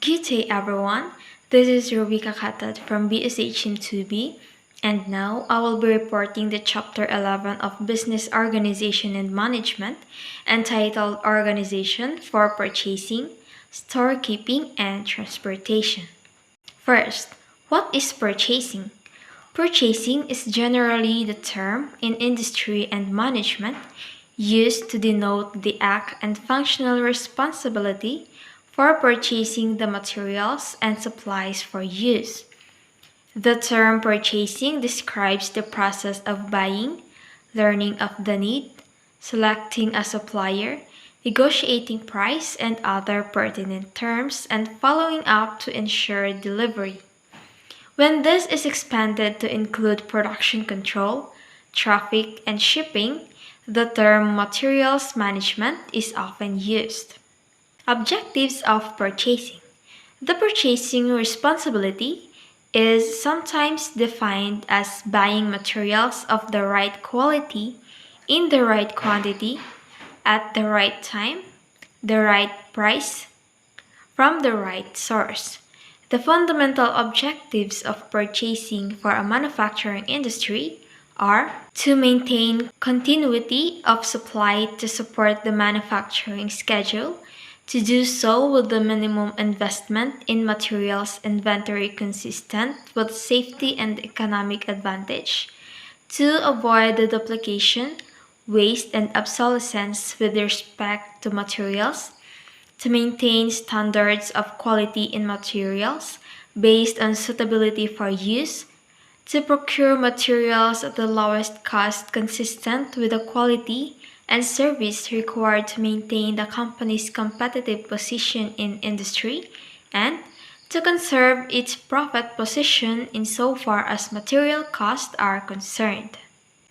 Good day everyone, this is Rovica Catad from BSH in 2B, and now I will be reporting the Chapter 11 of Business Organization and Management entitled Organization for Purchasing, Storekeeping, and Transportation. First, what is purchasing? Purchasing is generally the term in industry and management used to denote the act and functional responsibility for purchasing the materials and supplies for use. The term purchasing describes the process of buying, learning of the need, selecting a supplier, negotiating price and other pertinent terms, and following up to ensure delivery. When this is expanded to include production control, traffic, and shipping, the term materials management is often used. Objectives of purchasing. The purchasing responsibility is sometimes defined as buying materials of the right quality, in the right quantity, at the right time, the right price, from the right source. The fundamental objectives of purchasing for a manufacturing industry are to maintain continuity of supply to support the manufacturing schedule, to do so with the minimum investment in materials inventory consistent with safety and economic advantage, to avoid the duplication, waste, and obsolescence with respect to materials, to maintain standards of quality in materials based on suitability for use, to procure materials at the lowest cost consistent with the quality and service required to maintain the company's competitive position in industry, and to conserve its profit position insofar as material costs are concerned.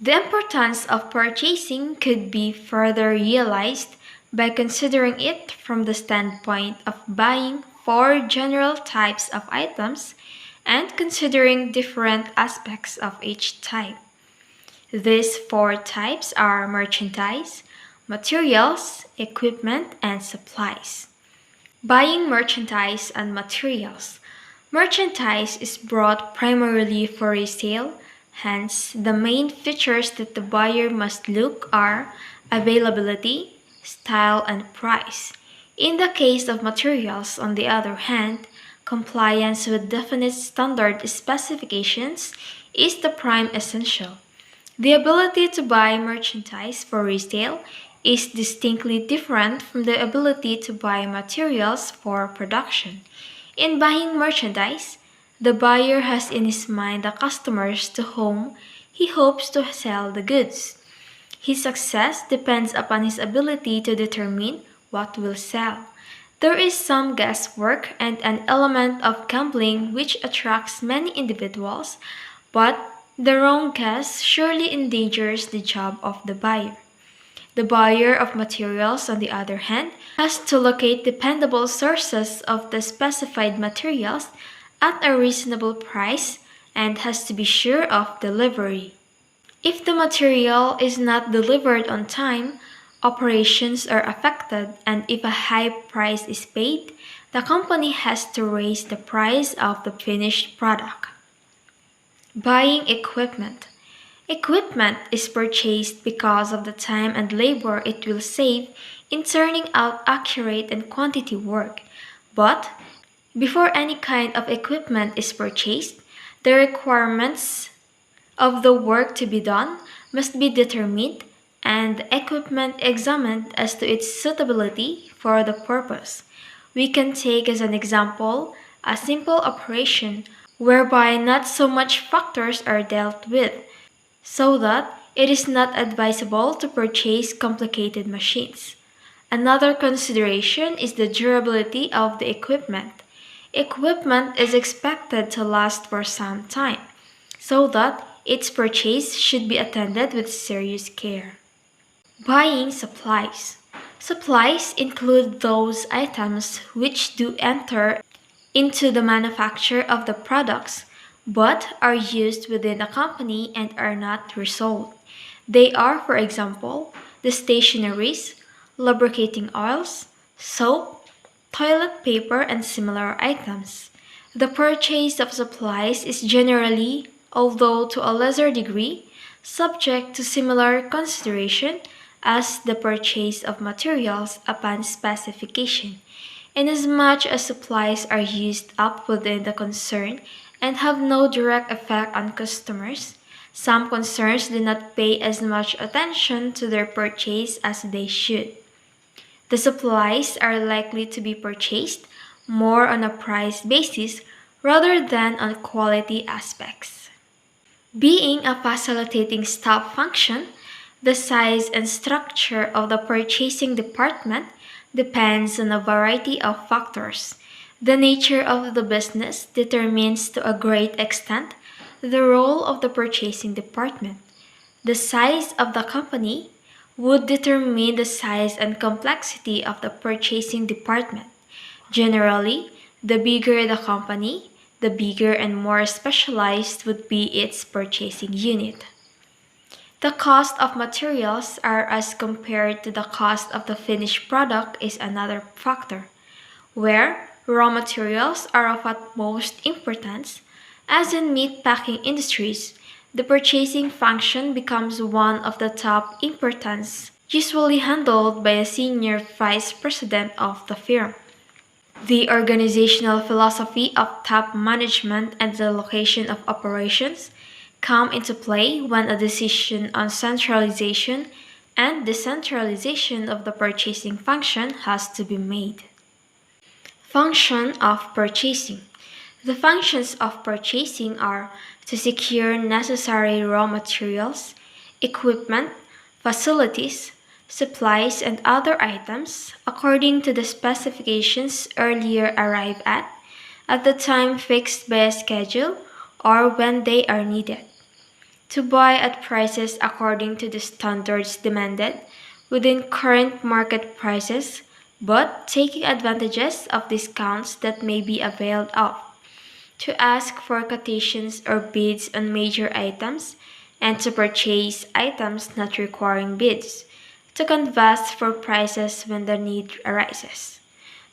The importance of purchasing could be further realized by considering it from the standpoint of buying four general types of items and considering different aspects of each type. These four types are merchandise, materials, equipment, and supplies. Buying merchandise and materials. Merchandise is bought primarily for resale, hence, the main features that the buyer must look are availability, style, and price. In the case of materials, on the other hand, compliance with definite standard specifications is the prime essential. The ability to buy merchandise for resale is distinctly different from the ability to buy materials for production. In buying merchandise, the buyer has in his mind the customers to whom he hopes to sell the goods. His success depends upon his ability to determine what will sell. There is some guesswork and an element of gambling which attracts many individuals, but the wrong guess surely endangers the job of the buyer. The buyer of materials, on the other hand, has to locate dependable sources of the specified materials at a reasonable price and has to be sure of delivery. If the material is not delivered on time, operations are affected, and if a high price is paid, the company has to raise the price of the finished product. Buying equipment. Equipment is purchased because of the time and labor it will save in turning out accurate and quantity work. But before any kind of equipment is purchased, the requirements of the work to be done must be determined and the equipment examined as to its suitability for the purpose. We can take as an example a simple operation whereby not so much factors are dealt with, so that it is not advisable to purchase complicated machines. Another consideration is the durability of the equipment. Equipment is expected to last for some time, so that its purchase should be attended with serious care. Buying supplies. Supplies include those items which do enter into the manufacture of the products, but are used within a company and are not resold. They are, for example, the stationeries, lubricating oils, soap, toilet paper, and similar items. The purchase of supplies is generally, although to a lesser degree, subject to similar consideration as the purchase of materials upon specification, inasmuch as supplies are used up within the concern and have no direct effect on customers. Some concerns do not pay as much attention to their purchase as they should. The supplies are likely to be purchased more on a price basis rather than on quality aspects. Being a facilitating staff function, the size and structure of the purchasing department depends on a variety of factors. The nature of the business determines to a great extent the role of the purchasing department. The size of the company would determine the size and complexity of the purchasing department. Generally, the bigger the company, the bigger and more specialized would be its purchasing unit. The cost of materials are as compared to the cost of the finished product is another factor, where raw materials are of utmost importance, as in meat packing industries. The purchasing function becomes one of the top importance, usually handled by a senior vice president of the firm. The organizational philosophy of top management and the location of operations come into play when a decision on centralization and decentralization of the purchasing function has to be made. Function of purchasing. The functions of purchasing are to secure necessary raw materials, equipment, facilities, supplies, and other items according to the specifications earlier arrived at the time fixed by a schedule or when they are needed. To buy at prices according to the standards demanded within current market prices, but taking advantages of discounts that may be availed of. To ask for quotations or bids on major items, and to purchase items not requiring bids, to canvass for prices when the need arises,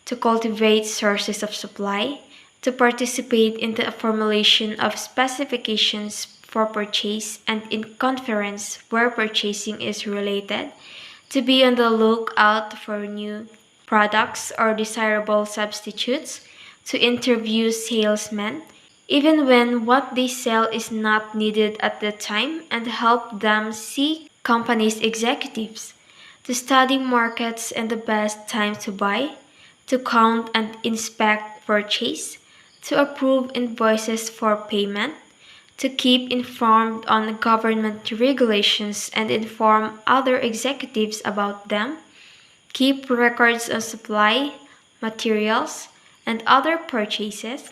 to cultivate sources of supply, to participate in the formulation of specifications for purchase and in conference where purchasing is related, to be on the lookout for new products or desirable substitutes, to interview salesmen, even when what they sell is not needed at the time, and help them see companies' executives, to study markets and the best time to buy, to count and inspect purchase, to approve invoices for payment, to keep informed on government regulations and inform other executives about them, keep records of supply, materials, and other purchases,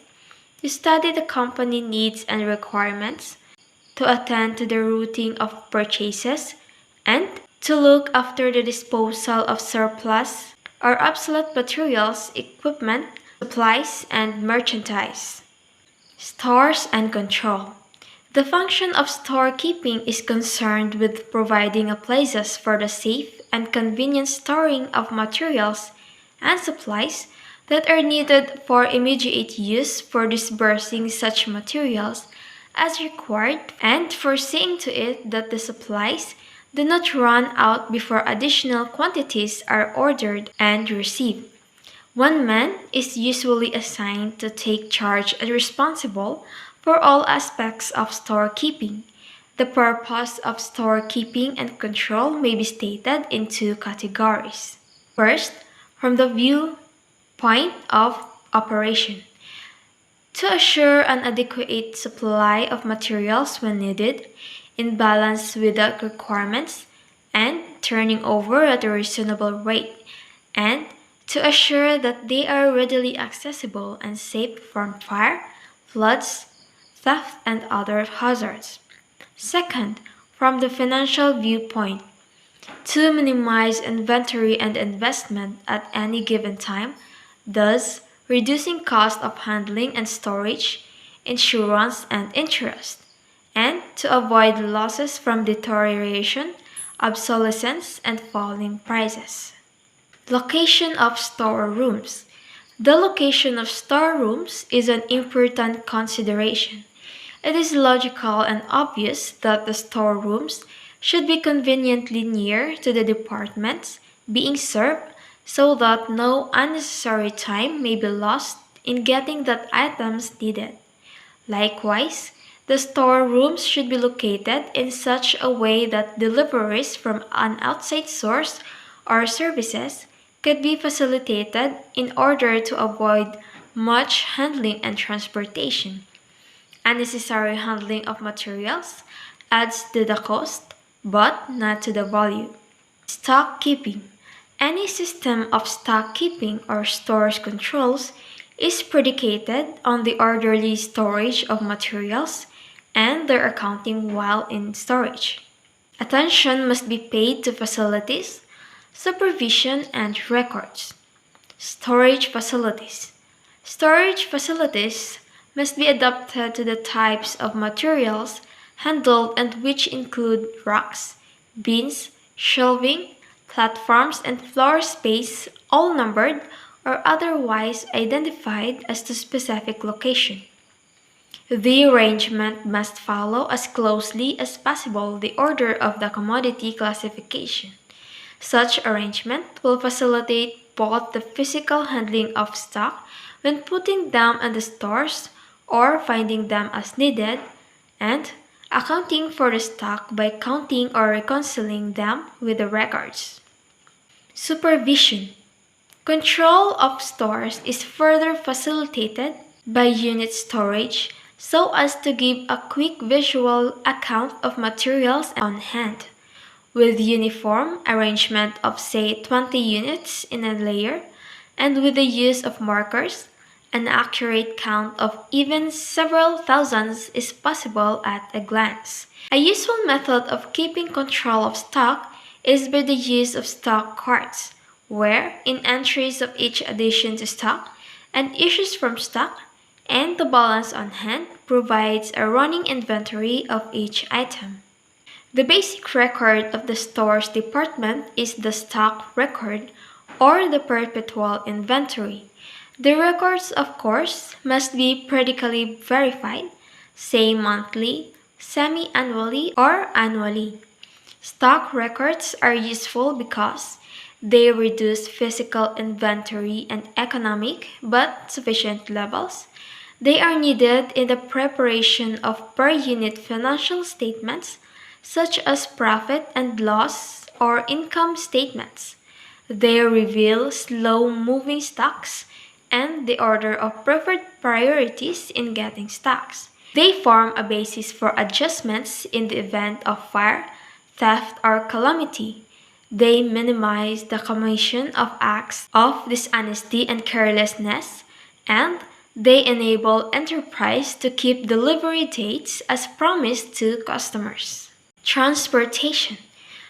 to study the company needs and requirements, to attend to the routing of purchases, and to look after the disposal of surplus or obsolete materials, equipment, supplies, and merchandise. Stores and control. The function of storekeeping is concerned with providing a places for the safe and convenient storing of materials and supplies that are needed for immediate use, for disbursing such materials as required, and for seeing to it that the supplies do not run out before additional quantities are ordered and received. One man is usually assigned to take charge and responsible for all aspects of storekeeping. The purpose of storekeeping and control may be stated in two categories. First, from the viewpoint of operation, to assure an adequate supply of materials when needed, in balance with the requirements, and turning over at a reasonable rate, and to assure that they are readily accessible and safe from fire, floods, theft, and other hazards. Second, from the financial viewpoint, to minimize inventory and investment at any given time, thus reducing cost of handling and storage, insurance, and interest, and to avoid losses from deterioration, obsolescence, and falling prices. Location of storerooms. The location of storerooms is an important consideration. It is logical and obvious that the storerooms should be conveniently near to the departments being served so that no unnecessary time may be lost in getting the items needed. Likewise, the storerooms should be located in such a way that deliveries from an outside source or services could be facilitated in order to avoid much handling and transportation. Unnecessary handling of materials adds to the cost, but not to the value. Stock keeping. Any system of stock keeping or stores controls is predicated on the orderly storage of materials and their accounting while in storage. Attention must be paid to facilities, supervision, and records. Storage facilities. Storage facilities must be adapted to the types of materials handled and which include racks, bins, shelving, platforms, and floor space, all numbered or otherwise identified as to specific location. The arrangement must follow as closely as possible the order of the commodity classification. Such arrangement will facilitate both the physical handling of stock when putting them in the stores or finding them as needed, and accounting for the stock by counting or reconciling them with the records. Supervision. Control of stores is further facilitated by unit storage so as to give a quick visual account of materials on hand. With uniform arrangement of say 20 units in a layer and with the use of markers, an accurate count of even several thousands is possible at a glance. A useful method of keeping control of stock is by the use of stock cards, where in entries of each addition to stock and issues from stock and the balance on hand provides a running inventory of each item. The basic record of the store's department is the stock record or the perpetual inventory. The records, of course, must be periodically verified, say monthly, semi-annually, or annually. Stock records are useful because they reduce physical inventory and economic but sufficient levels. They are needed in the preparation of per unit financial statements such as profit and loss or income statements. They reveal slow-moving stocks and the order of preferred priorities in getting stocks. They form a basis for adjustments in the event of fire, theft, or calamity. They minimize the commission of acts of dishonesty and carelessness, and they enable enterprise to keep delivery dates as promised to customers. Transportation.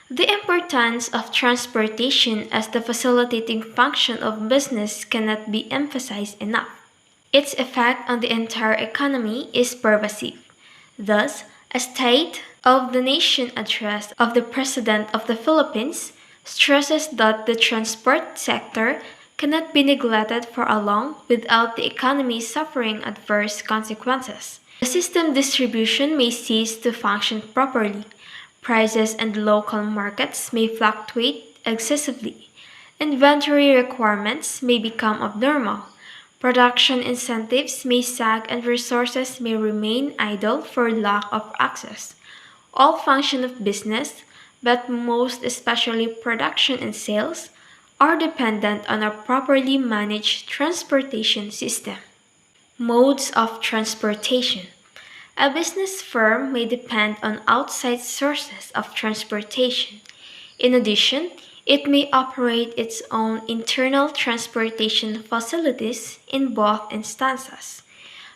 The importance of transportation as the facilitating function of business cannot be emphasized enough. Its effect on the entire economy is pervasive. Thus, a State of the Nation address of the President of the Philippines stresses that the transport sector cannot be neglected for long without the economy suffering adverse consequences. The system distribution may cease to function properly. Prices and local markets may fluctuate excessively. Inventory requirements may become abnormal. Production incentives may sag and resources may remain idle for lack of access. All function of business, but most especially production and sales, are dependent on a properly managed transportation system. Modes of transportation. A business firm may depend on outside sources of transportation. In addition, it may operate its own internal transportation facilities in both instances.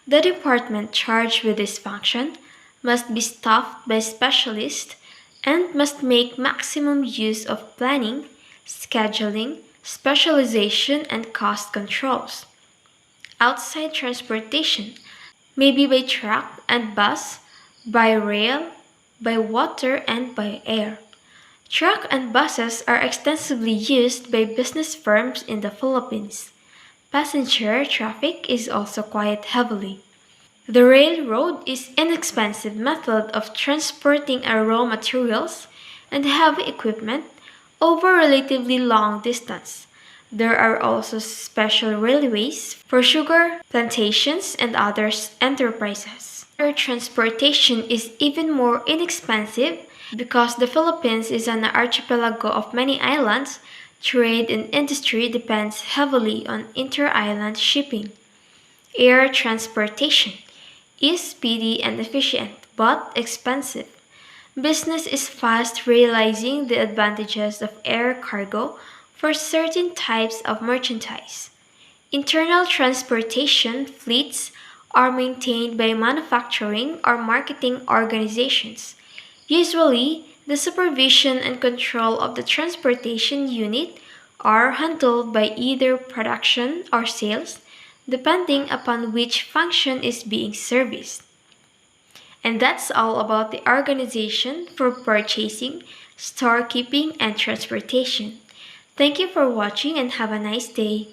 The department charged with this function must be staffed by specialists and must make maximum use of planning, scheduling, specialization, and cost controls. Outside transportation may be by truck and bus, by rail, by water, and by air. Truck and buses are extensively used by business firms in the Philippines. Passenger traffic is also quite heavily. The railroad is an inexpensive method of transporting our raw materials and heavy equipment over relatively long distance. There are also special railways for sugar plantations and other enterprises. Air transportation is even more inexpensive because the Philippines is an archipelago of many islands. Trade and industry depends heavily on inter-island shipping. Air transportation is speedy and efficient, but expensive. Business is fast realizing the advantages of air cargo for certain types of merchandise. Internal transportation fleets are maintained by manufacturing or marketing organizations. Usually, the supervision and control of the transportation unit are handled by either production or sales, depending upon which function is being serviced. And that's all about the organization for purchasing, storekeeping, and transportation. Thank you for watching and have a nice day.